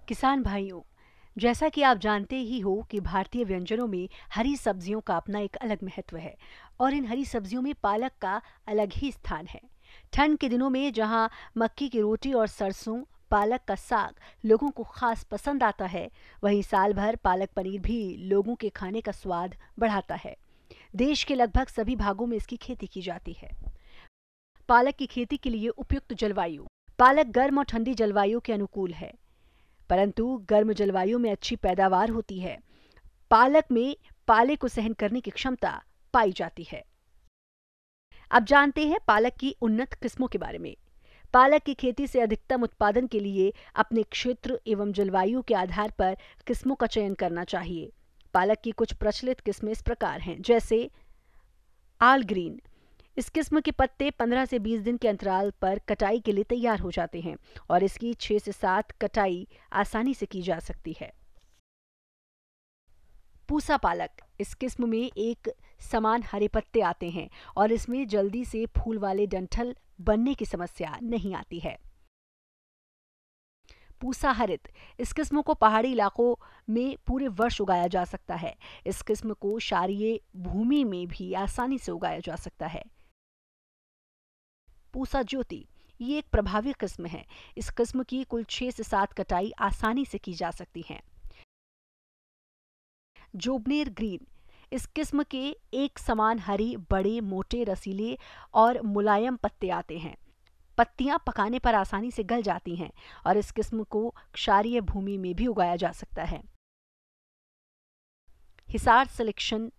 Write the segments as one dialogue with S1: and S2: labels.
S1: किसान भाइयों, जैसा कि आप जानते ही हो कि भारतीय व्यंजनों में हरी सब्जियों का अपना एक अलग महत्व है और इन हरी सब्जियों में पालक का अलग ही स्थान है। ठंड के दिनों में जहां मक्की की रोटी और सरसों पालक का साग लोगों को खास पसंद आता है, वहीं साल भर पालक पनीर भी लोगों के खाने का स्वाद बढ़ाता है। देश के लगभग सभी भागों में इसकी खेती की जाती है। पालक की खेती के लिए उपयुक्त जलवायु। पालक गर्म और ठंडी जलवायु के अनुकूल है, परंतु गर्म जलवायु में अच्छी पैदावार होती है। पालक में पाले को सहन करने की क्षमता पाई जाती है। अब जानते हैं पालक की उन्नत किस्मों के बारे में। पालक की खेती से अधिकतम उत्पादन के लिए अपने क्षेत्र एवं जलवायु के आधार पर किस्मों का चयन करना चाहिए। पालक की कुछ प्रचलित किस्में इस प्रकार हैं, जैसे आल ग्रीन। इस किस्म के पत्ते 15 से 20 दिन के अंतराल पर कटाई के लिए तैयार हो जाते हैं और इसकी 6 से 7 कटाई आसानी से की जा सकती है। पूसा पालक। इस किस्म में एक समान हरे पत्ते आते हैं और इसमें जल्दी से फूल वाले डंठल बनने की समस्या नहीं आती है। पूसा हरित। इस किस्म को पहाड़ी इलाकों में पूरे वर्ष उगाया जा सकता है। इस किस्म को क्षारीय भूमि में भी आसानी से उगाया जा सकता है। पूसा ज्योति। ये एक प्रभावी किस्म है। इस किस्म की कुल 6 से 7 कटाई आसानी से की जा सकती है। जोबनेर ग्रीन। इस किस्म के एक समान हरी, बड़े, मोटे, रसीले और मुलायम पत्ते आते हैं। पत्तियां पकाने पर आसानी से गल जाती हैं और इस किस्म को क्षारीय भूमि में भी उगाया जा सकता है। हिसार सिलेक्शन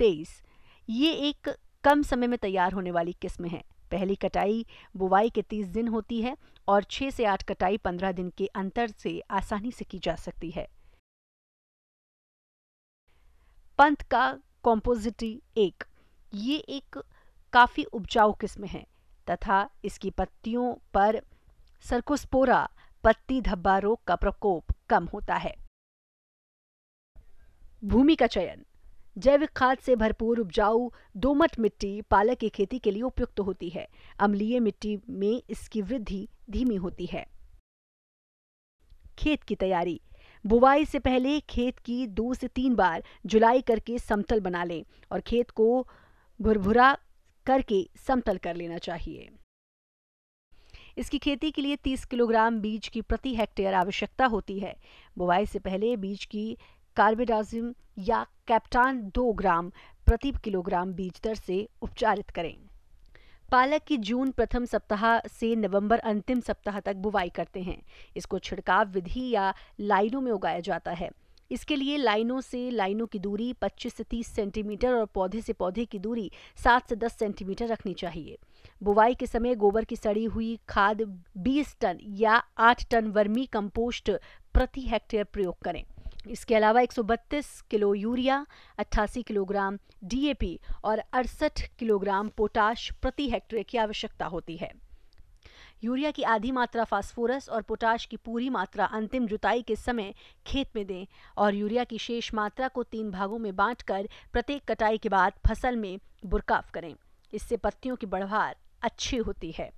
S1: 23। ये एक कम समय में तैयार होने वाली किस्म है। पहली कटाई बुवाई के 30 दिन होती है और 6 से 8 कटाई 15 दिन के अंतर से आसानी से की जा सकती है। पंथ का कॉम्पोजिटी 1। ये एक काफी उपजाऊ किस्म है तथा इसकी पत्तियों पर सर्कोस्पोरा पत्ती धब्बा रोग का प्रकोप कम होता है। भूमि का चयन। जैविक खाद से भरपूर उपजाऊ दोमट मिट्टी पालक की खेती के लिए उपयुक्त होती है। अम्लीय मिट्टी में इसकी वृद्धि धीमी होती है। खेत की तैयारी। बुवाई से पहले खेत की 2 से 3 बार जुलाई करके समतल बना लें और खेत को भुरभुरा करके समतल कर लेना चाहिए। इसकी खेती के लिए 30 किलोग्राम बीज की प्रति हेक्टेयर आवश्यकता होती है। बुवाई से पहले बीज की कार्बेडाजिम या कैप्टान 2 ग्राम प्रति किलोग्राम बीज दर से उपचारित करें। पालक की जून प्रथम सप्ताह से नवंबर अंतिम सप्ताह तक बुवाई करते हैं। इसको छिड़काव विधि या लाइनों में उगाया जाता है। इसके लिए लाइनों से लाइनों की दूरी 25 से 30 सेंटीमीटर और पौधे से पौधे की दूरी 7 से 10 सेंटीमीटर रखनी चाहिए। बुवाई के समय गोबर की सड़ी हुई खाद 20 टन या 8 टन वर्मी कंपोस्ट प्रति हेक्टेयर प्रयोग करें। इसके अलावा 132 किलो यूरिया, 88 किलोग्राम डीएपी और 68 किलोग्राम पोटाश प्रति हेक्टेयर की आवश्यकता होती है। यूरिया की आधी मात्रा फास्फोरस और पोटाश की पूरी मात्रा अंतिम जुताई के समय खेत में दें और यूरिया की शेष मात्रा को 3 भागों में बांटकर प्रत्येक कटाई के बाद फसल में बुरकाव करें। इससे पत्तियों की बढ़वार अच्छी होती है।